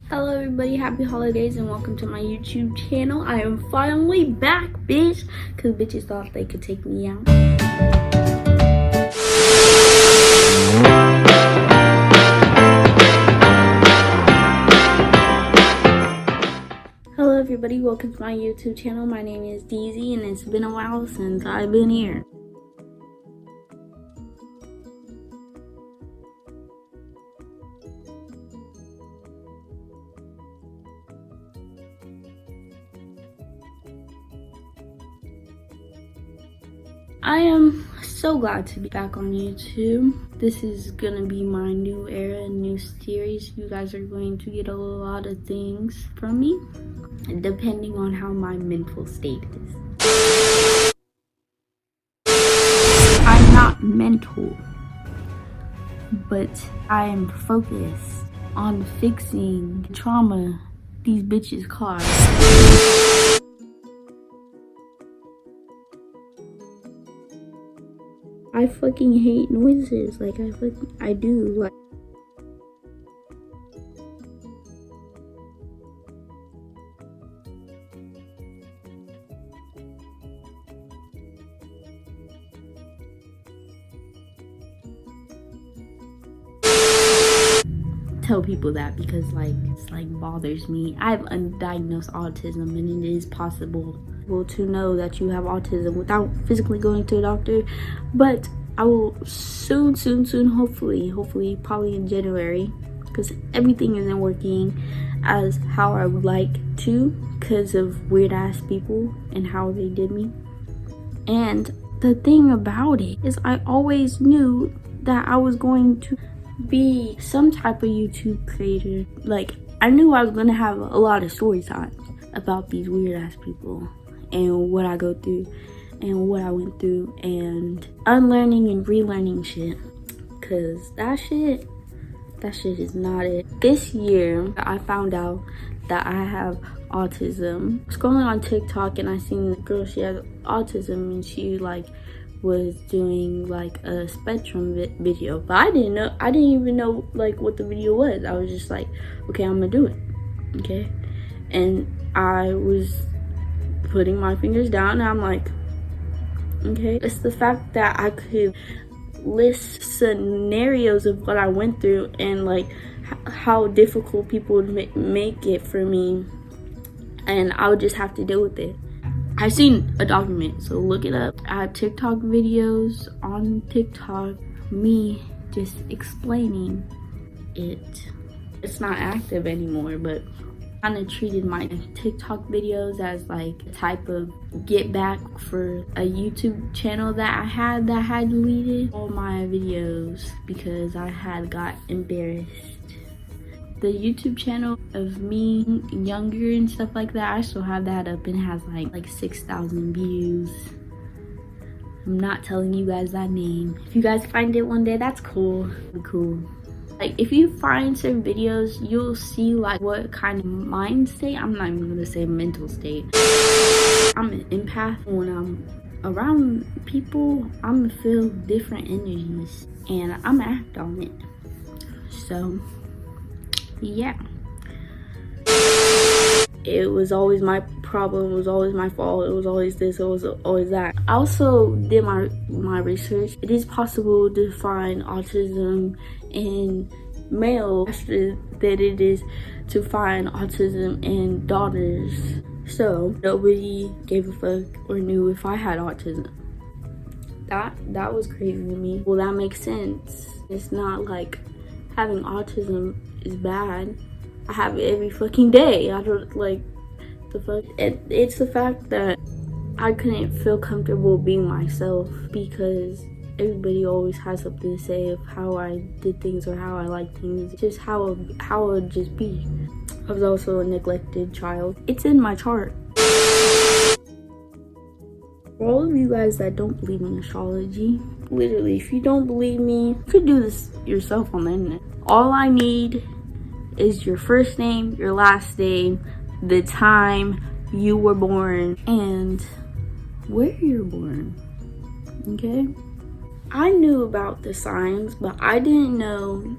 Hello everybody, happy holidays and welcome to my YouTube channel. I am finally back, bitch, because bitches thought they could take me out. Hello everybody, welcome to my YouTube channel. My name is DZ and it's been a while since I've been here. I am so glad to be back on YouTube. This is gonna be my new era, new series. You guys are going to get a lot of things from me, depending on how my mental state is. I'm not mental, but I am focused on fixing trauma these bitches cause. I fucking hate noises, like I do, like. Tell people that because it's bothers me. I have undiagnosed autism and it is possible to know that you have autism without physically going to a doctor, but I will soon, hopefully probably in January, because everything isn't working as how I would like to because of weird ass people and how they did me. And the thing about it is I always knew that I was going to be some type of YouTube creator. Like, I knew I was gonna have a lot of story times about these weird ass people and what I go through and what I went through and unlearning and relearning shit, cause that shit is not it. This year I found out that I have autism. Scrolling on TikTok and I seen the girl, she has autism and she was doing a spectrum video, but I didn't even know what the video was. I was just like, okay, I'm gonna do it, okay? And I was putting my fingers down and I'm like, okay. It's the fact that I could list scenarios of what I went through and how difficult people would make it for me, and I would just have to deal with it. I've seen a document, so look it up. I have TikTok videos on TikTok, me just explaining it. It's not active anymore, but I kind of treated my TikTok videos as a type of get back for a YouTube channel that I had deleted all my videos because I had got embarrassed. The YouTube channel of me younger and stuff like that, I still have that up and it has like 6,000 views. I'm not telling you guys that name. If you guys find it one day, that's cool. If you find certain videos, you'll see what kind of mind state. I'm not even gonna say mental state. I'm an empath. When I'm around people, I'm gonna feel different energies and I'm gonna act on it. So yeah, it was always my problem, it was always my fault, it was always this, it was always that. I also did my research. It is possible to find autism in male faster than it is to find autism in daughters. So nobody gave a fuck or knew if I had autism. That was crazy to me. Well, that makes sense. It's not like having autism is bad. I have it every fucking day. I don't the fuck. It's the fact that I couldn't feel comfortable being myself because everybody always has something to say of how I did things or how I like things. Just how it would just be. I was also a neglected child. It's in my chart. For all of you guys that don't believe in astrology, literally, if you don't believe me, you could do this yourself on the internet. All I need is your first name, your last name, the time you were born, and where you're born, okay? I knew about the signs, but I didn't know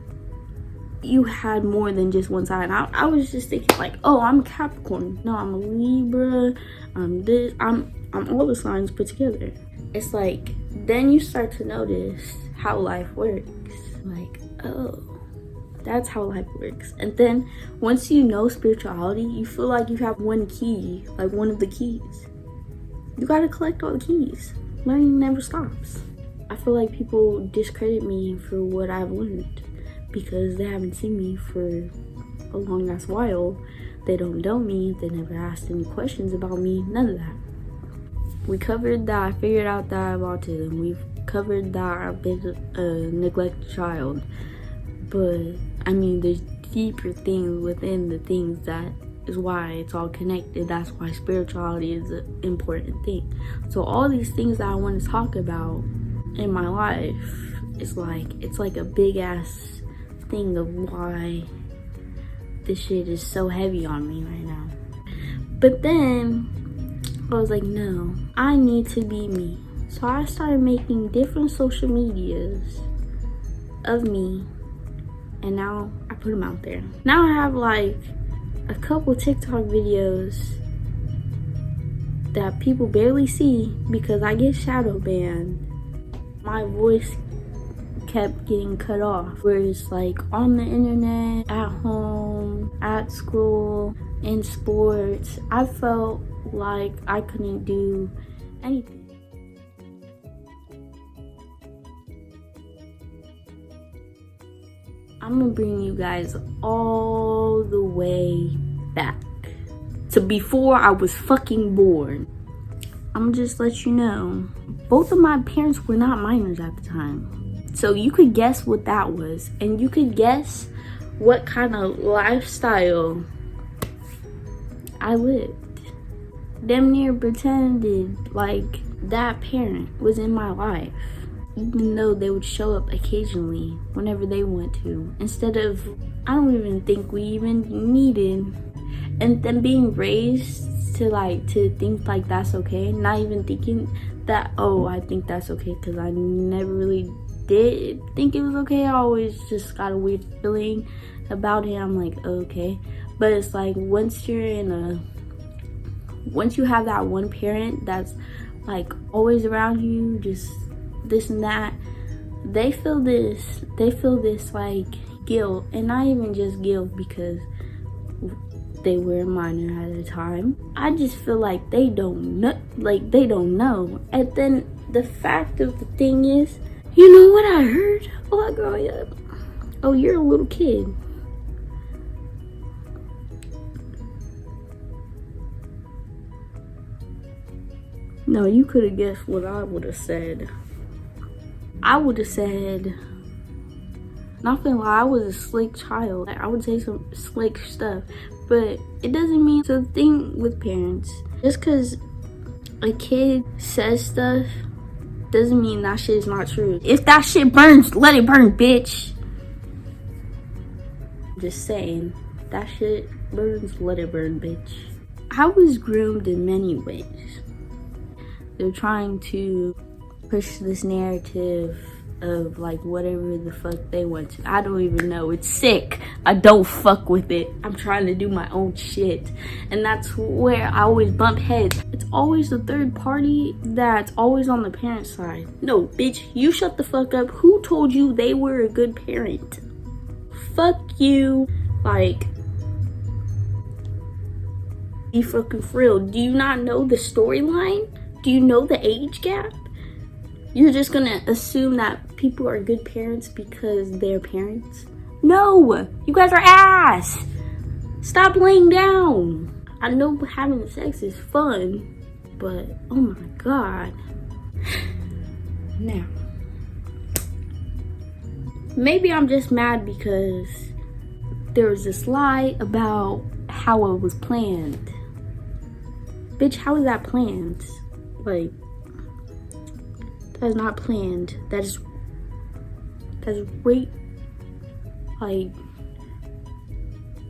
you had more than just one side. I was just thinking like, oh, I'm a Capricorn. No, I'm a Libra. I'm this. I'm all the signs put together. It's like, then you start to notice how life works. Like, oh, that's how life works. And then once you know spirituality, you feel like you have one key, like one of the keys. You gotta collect all the keys. Learning never stops. I feel like people discredit me for what I've learned because they haven't seen me for a long ass while. They don't know me. They never asked any questions about me. None of that. We covered that I figured out that I have autism. We've covered that I've been a neglected child. But I mean, there's deeper things within the things that is why it's all connected. That's why spirituality is an important thing. So all these things that I want to talk about in my life, it's like a big ass thing of why this shit is so heavy on me right now. But then I was like, no, I need to be me. So I started making different social medias of me, and now I put them out there. Now I have like a couple TikTok videos that people barely see because I get shadow banned. My voice kept getting cut off, where it's like on the internet, at home, at school, in sports. I felt like I couldn't do anything. I'm gonna bring you guys all the way back to before I was fucking born. I'm gonna just let you know, both of my parents were not minors at the time. So you could guess what that was, and you could guess what kind of lifestyle I lived. Damn near pretended like that parent was in my life, even though they would show up occasionally whenever they want to, instead of, I don't even think we even needed. And then being raised to think like that's okay, not even thinking that, oh, I think that's okay, because I never really did think it was okay. I always just got a weird feeling about it. I'm like, okay. But it's like, once you have that one parent that's like always around you, just this and that, they feel this like guilt, and not even just guilt because they were a minor at the time. I just feel like they don't know. And then the fact of the thing is, you know what I heard a lot growing up? Oh, you're a little kid. No, you could have guessed what I would have said. I would have said, nothing like I was a slick child. I would say some slick stuff, but it doesn't mean. So the thing with parents, just because a kid says stuff doesn't mean that shit is not true. If that shit burns, let it burn, bitch. Just saying, that shit burns, let it burn, bitch. I was groomed in many ways. They're trying to push this narrative of like whatever the fuck they want to. I don't even know. It's sick. I don't fuck with it. I'm trying to do my own shit. And that's where I always bump heads. It's always the third party that's always on the parent side. No, bitch, you shut the fuck up. Who told you they were a good parent? Fuck you. Like, be fucking for real. Do you not know the storyline? Do you know the age gap? You're just gonna assume that people are good parents because they're parents? No! You guys are ass! Stop laying down! I know having sex is fun, but oh my god. Now, maybe I'm just mad because there was this lie about how it was planned. Bitch, how is that planned? Like, that is not planned. That is right. Like,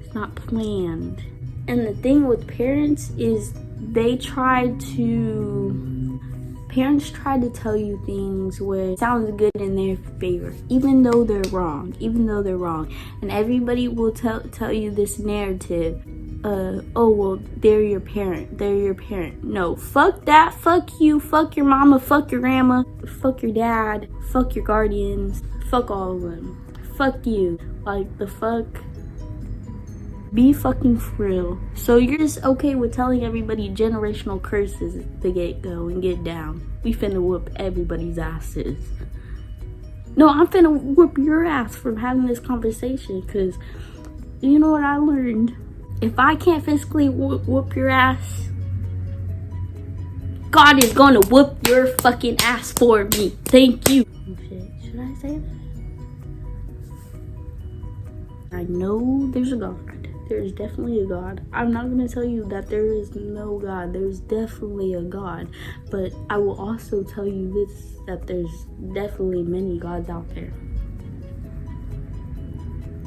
it's not planned. And the thing with parents is they try to Parents try to tell you things where it sounds good in their favor, even though they're wrong, And everybody will tell you this narrative. Oh, well, they're your parent. No, fuck that. Fuck you. Fuck your mama. Fuck your grandma. Fuck your dad. Fuck your guardians. Fuck all of them. Fuck you. Like, the fuck? Be fucking for real. So you're just okay with telling everybody generational curses to get go and get down. We finna whoop everybody's asses. No, I'm finna whoop your ass from having this conversation, because you know what I learned? If I can't physically whoop your ass, God is gonna whoop your fucking ass for me. Thank you. Oh shit, should I say that? I know there's a God. There's definitely a God. I'm not gonna tell you that there is no God. There's definitely a God. But I will also tell you this, that there's definitely many gods out there.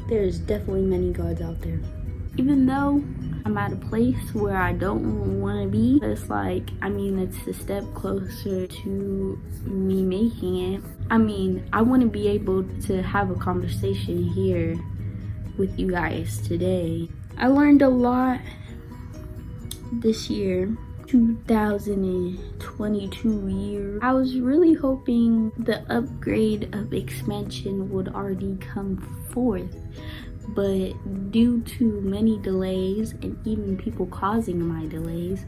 There's definitely many gods out there. Even though I'm at a place where I don't want to be, it's like, I mean, it's a step closer to me making it. I mean, I want to be able to have a conversation here with you guys today. I learned a lot this year, 2022 year. I was really hoping the upgrade of expansion would already come forth, but due to many delays and even people causing my delays,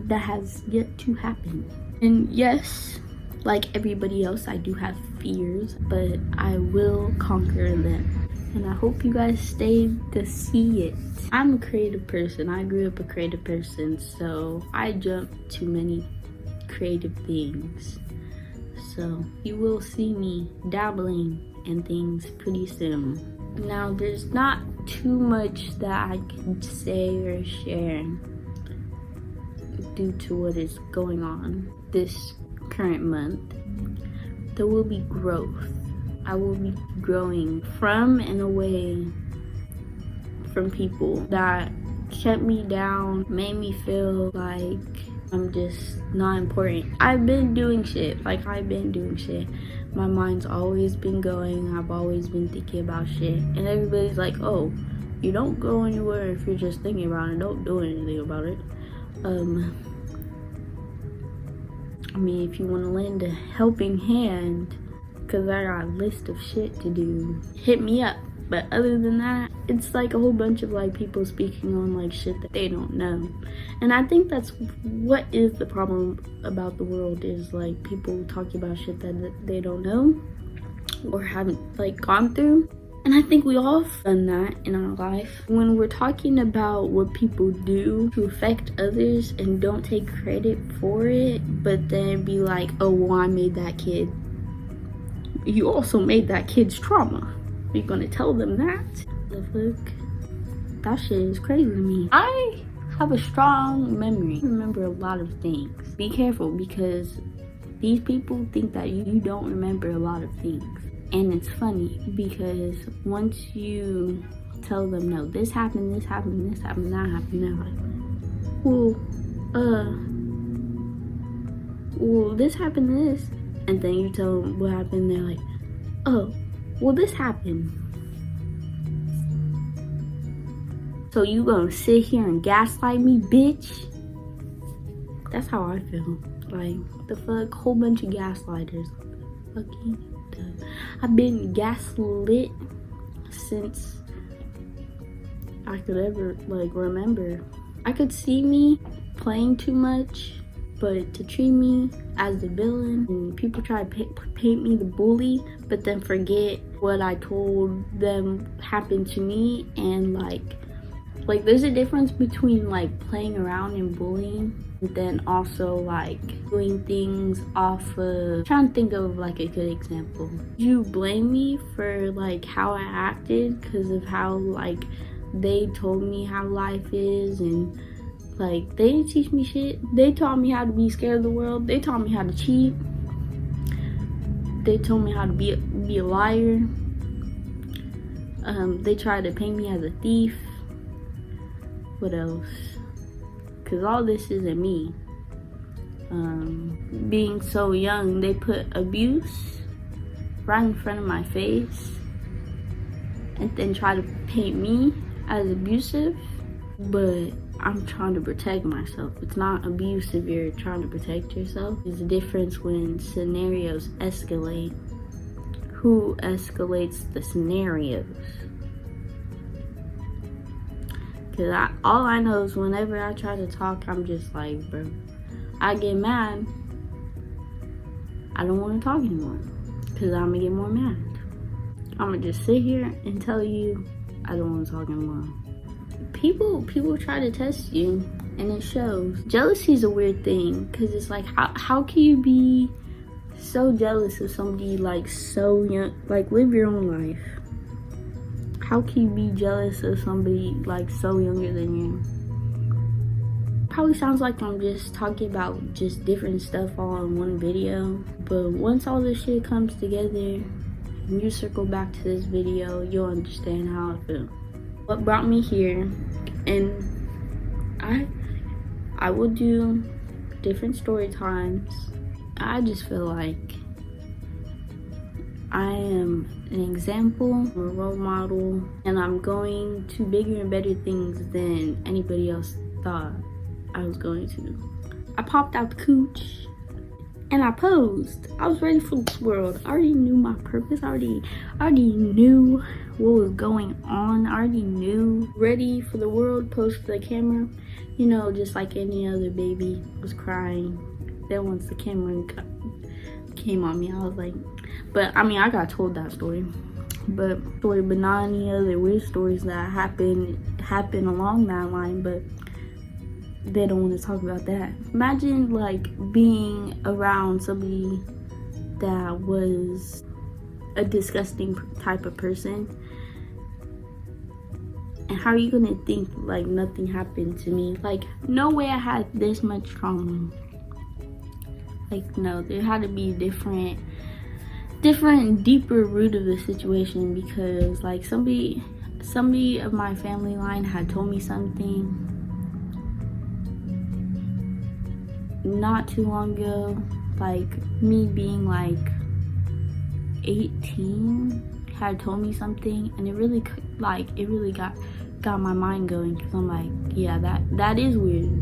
that has yet to happen. And yes, like everybody else, I do have fears, but I will conquer them. And I hope you guys stay to see it. I'm a creative person. I grew up a creative person, so I jump to many creative things. So you will see me dabbling in things pretty soon. Now, there's not too much that I can say or share due to what is going on this current month. There will be growth. I will be growing from and away from people that kept me down, made me feel like I'm just not important. I've been doing shit. My mind's always been going. I've always been thinking about shit. And everybody's like, oh, you don't go anywhere if you're just thinking about it. Don't do anything about it. I mean, if you want to lend a helping hand, because I got a list of shit to do, hit me up. But other than that, it's like a whole bunch of like people speaking on like shit that they don't know. And I think that's what is the problem about the world, is like people talking about shit that they don't know or haven't like gone through. And I think we all have done that in our life. When we're talking about what people do to affect others and don't take credit for it, but then be like, oh, well, I made that kid. You also made that kid's trauma. Are you gonna tell them that? The fuck? That shit is crazy to me. I have a strong memory. I remember a lot of things. Be careful, because these people think that you don't remember a lot of things. And it's funny, because once you tell them, no, this happened, that happened, they're like, well, this happened, this. And then you tell them what happened, they're like, oh, well, this happened. So you gonna sit here and gaslight me, bitch? That's how I feel. Like, the fuck, whole bunch of gaslighters. Fucking dumb. I've been gaslit since I could ever, like, remember. I could see me playing too much, but to treat me as the villain, and people try to paint me the bully, but then forget what I told them happened to me. And like there's a difference between like playing around and bullying, and then also like doing things off of, trying to think of like a good example. You blame me for like how I acted because of how like they told me how life is, and like, they didn't teach me shit. They taught me how to be scared of the world. They taught me how to cheat. They told me how to be a liar. They tried to paint me as a thief. What else? Because all this isn't me. being so young, they put abuse right in front of my face and then try to paint me as abusive. But I'm trying to protect myself. It's not abuse if you're trying to protect yourself. There's a difference when scenarios escalate. Who escalates the scenarios? Because all I know is whenever I try to talk, I'm just like, bro, I get mad. I don't want to talk anymore because I'm going to get more mad. I'm going to just sit here and tell you I don't want to talk anymore. People try to test you and it shows. Jealousy is a weird thing because it's like, how can you be so jealous of somebody like so young? Like, live your own life. How can you be jealous of somebody like so younger than you? Probably sounds like I'm just talking about just different stuff all in one video, but once all this shit comes together and you circle back to this video, you'll understand how I feel. What brought me here, and I will do different story times. I just feel like I am an example, a role model, and I'm going to bigger and better things than anybody else thought I was going to. I popped out the cooch and I posed. I was ready for this world. I already knew my purpose. I already knew what was going on. I already knew. Ready for the world, posed for the camera. You know, just like any other baby was crying. Then once the camera came on me, I was like, but I mean, I got told that story. But not any other weird stories that happen along that line, but they don't want to talk about that. Imagine like being around somebody that was a disgusting type of person, and how are you gonna think like nothing happened to me? Like, no way I had this much trauma. Like, no, there had to be different deeper root of the situation, because like somebody of my family line had told me something not too long ago, like me being like 18 had told me something, and it really got my mind going, because I'm like, yeah, that is weird.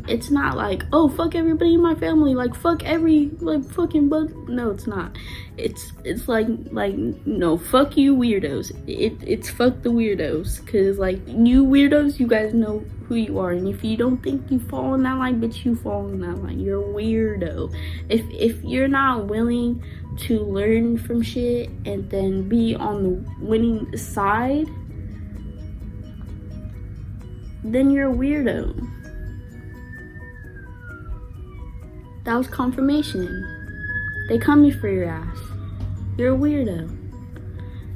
It's not like, oh, fuck everybody in my family, like fuck every like fucking bug. No, it's not. It's like no, fuck you weirdos. It's fuck the weirdos, because like you weirdos, you guys know who you are, and if you don't think you fall in that line, bitch, you fall in that line. You're a weirdo. If you're not willing to learn from shit and then be on the winning side, then you're a weirdo. That was confirmation. They coming for your ass. You're a weirdo.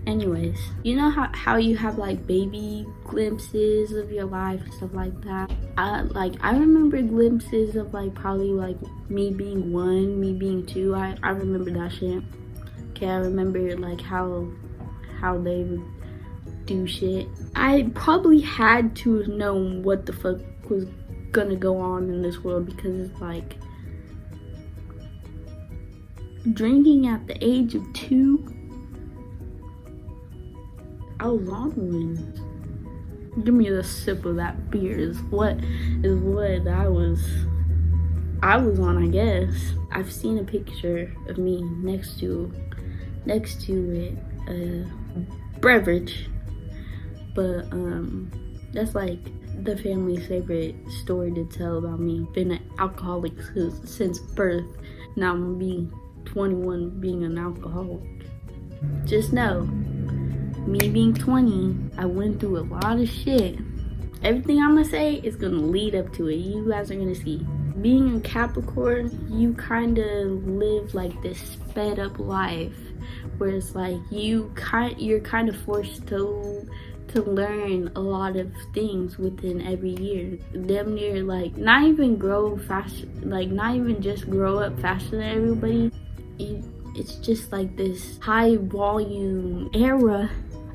Anyways, you know how you have like baby glimpses of your life and stuff like that? I remember glimpses of like probably like me being 1, me being 2. I remember that shit. Okay, I remember like how they would do shit. I probably had to have known what the fuck was gonna go on in this world, because it's like drinking at the age of 2. I was on one. Give me the sip of that beer is what I was on, I guess. I've seen a picture of me next to it, beverage, but that's like the family's favorite story to tell about me. Been an alcoholic since birth. Now I'm gonna be 21 being an alcoholic. Just know, me being 20, I went through a lot of shit. Everything I'm gonna say is gonna lead up to it. You guys are gonna see. Being a Capricorn, you kind of live like this sped up life, where it's like you're kind of forced to learn a lot of things within every year. Damn near like not even grow fast, like not even just grow up faster than everybody. It's just like this high volume era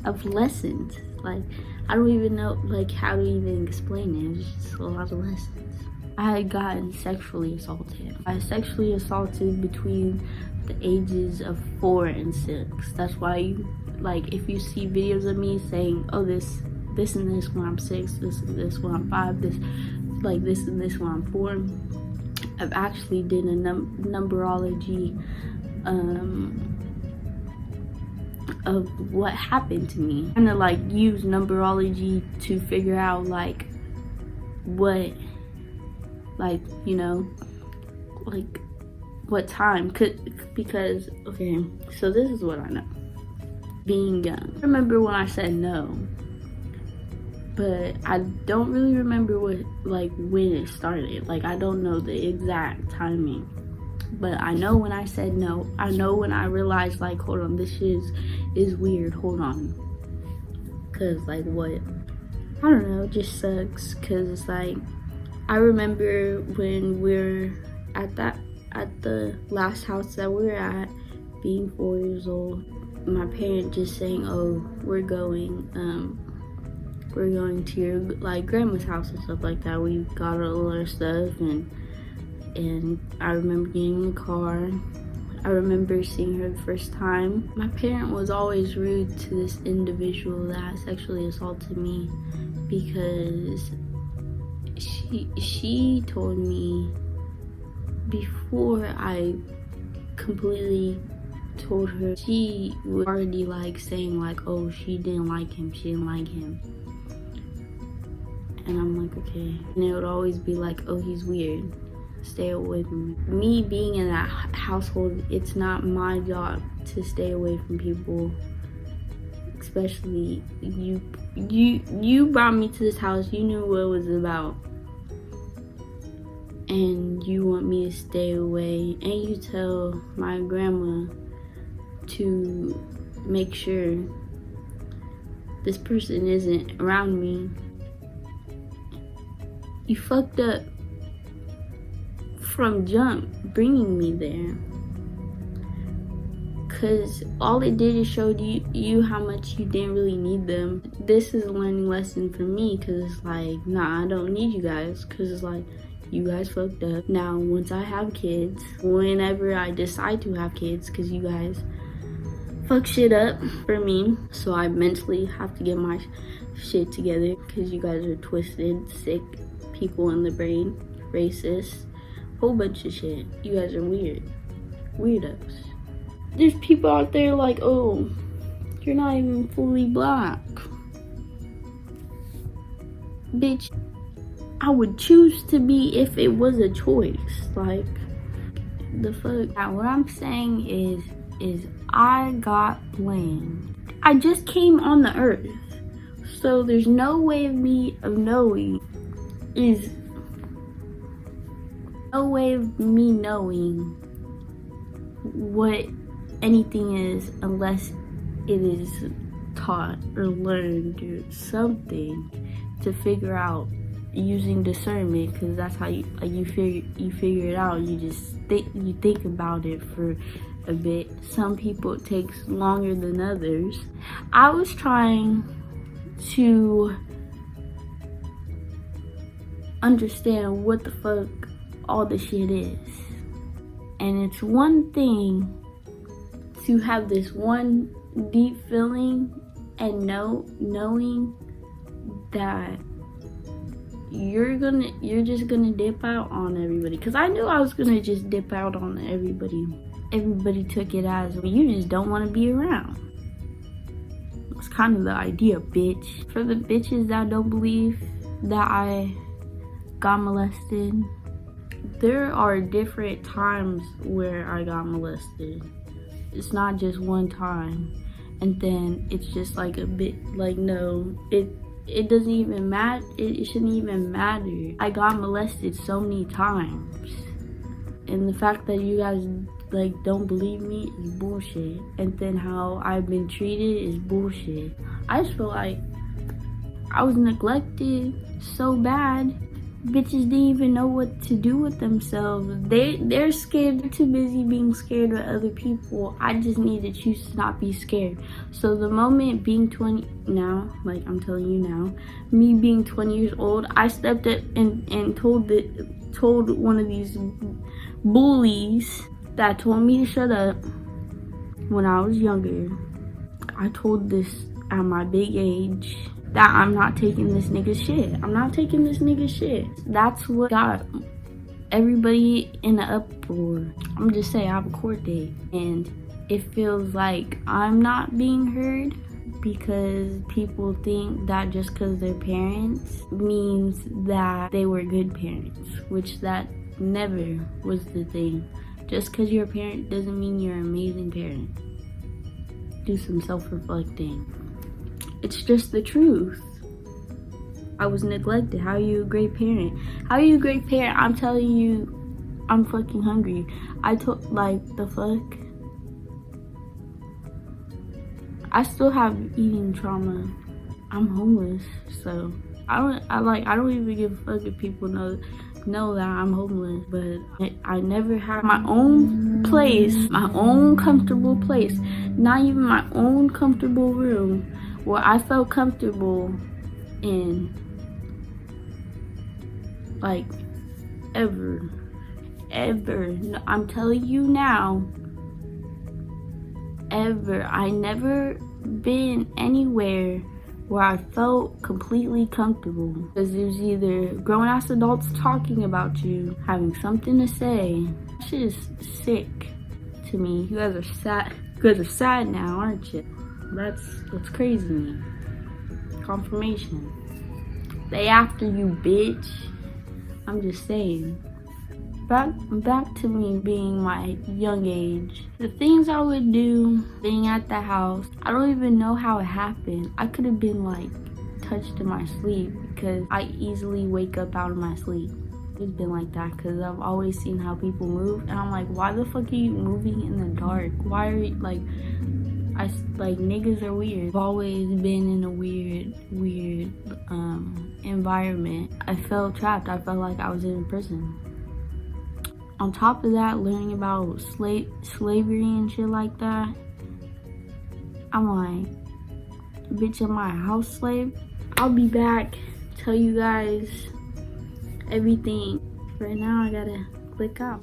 of lessons. Like, I don't even know like how to even explain it. It's just a lot of lessons. I had gotten sexually assaulted. I was sexually assaulted between the ages of 4 and 6. That's why, like, if you see videos of me saying, oh, this and this when I'm 6, this and this when I'm 5, this and this when I'm 4, I've actually did a numberology of what happened to me. Kind of like use numberology to figure out like what, like, you know, like what time because okay, so this is what I know. Being young, I remember when I said no, but I don't really remember when it started. Like, I don't know the exact timing, but I know when I said no. I know when I realized, like, hold on, this is weird, hold on, because like what, I don't know, it just sucks. Because it's like, I remember when we're at the last house that we were at, being 4 years old, my parent just saying, oh, we're going to your like grandma's house and stuff like that. We got all our stuff, and I remember getting in the car. I remember seeing her the first time. My parent was always rude to this individual that sexually assaulted me, because she told me before I completely told her, she was already like saying like, oh, she didn't like him. And I'm like, okay. And it would always be like, oh, he's weird, stay away from me. Me being in that household, it's not my job to stay away from people. Especially you brought me to this house, you knew what it was about, and you want me to stay away, and you tell my grandma to make sure this person isn't around me. You fucked up from jump bringing me there, because all it did is showed you how much you didn't really need them. This is a learning lesson for me, because it's like, nah, I don't need you guys, because it's like, you guys fucked up. Now once I have kids, whenever I decide to have kids, because you guys fuck shit up for me, so I mentally have to get my shit together, because you guys are twisted, sick people in the brain, racist, whole bunch of shit. You guys are weirdos. There's people out there like, oh, you're not even fully black. Bitch, I would choose to be if it was a choice. Like, the fuck. Now, what I'm saying is I got blamed. I just came on the earth, so there's no way of me knowing what anything is unless it is taught or learned or something to figure out using discernment, because that's how you figure it out. You just think about it for a bit. Some people it takes longer than others. I was trying to understand what the fuck all this shit is, and it's one thing to have this one deep feeling and knowing that you're just gonna dip out on everybody, because I knew I was gonna just dip out on everybody took it as you just don't want to be around. It's kind of the idea, bitch. For the bitches that don't believe that I got molested, there are different times where I got molested. It's not just one time and then it's just like a bit like, no, it doesn't even matter. It shouldn't even matter. I got molested so many times, and the fact that you guys like don't believe me is bullshit, and then how I've been treated is bullshit. I just feel like I was neglected so bad bitches didn't even know what to do with themselves. They're scared. They're too busy being scared of other people. I just need to choose to not be scared. So the moment being 20 now, like I'm telling you now, me being 20 years old, I stepped up and told one of these bullies that told me to shut up when I was younger. I told this at my big age that I'm not taking this nigga shit. I'm not taking this nigga shit. That's what got everybody in an uproar. I'm just saying, I have a court date and it feels like I'm not being heard because people think that just because they're parents means that they were good parents, which that never was the thing. Just because you're a parent doesn't mean you're an amazing parent. Do some self-reflecting. It's just the truth. I was neglected. How are you a great parent? How are you a great parent? I'm telling you, I'm fucking hungry. I told, like, the fuck? I still have eating trauma. I'm homeless, so I don't even give a fuck if people know that I'm homeless, but I never had my own place, my own comfortable place, not even my own comfortable room where I felt comfortable in, like, ever. No, I'm telling you now, ever. I never been anywhere where I felt completely comfortable, because there's either grown-ass adults talking about you, having something to say. Shit is sick to me. You guys are sad now, aren't you? That's crazy to me. Confirmation. They after you, bitch. I'm just saying. Back to me being my young age. The things I would do being at the house, I don't even know how it happened. I could have been like touched in my sleep because I easily wake up out of my sleep. It's been like that because I've always seen how people move and I'm like, why the fuck are you moving in the dark? Why are you like niggas are weird. I've always been in a weird environment. I felt trapped. I felt like I was in prison. On top of that, learning about slavery and shit like that, I'm like, bitch, am I a house slave? I'll be back, tell you guys everything. Right now, I gotta click out.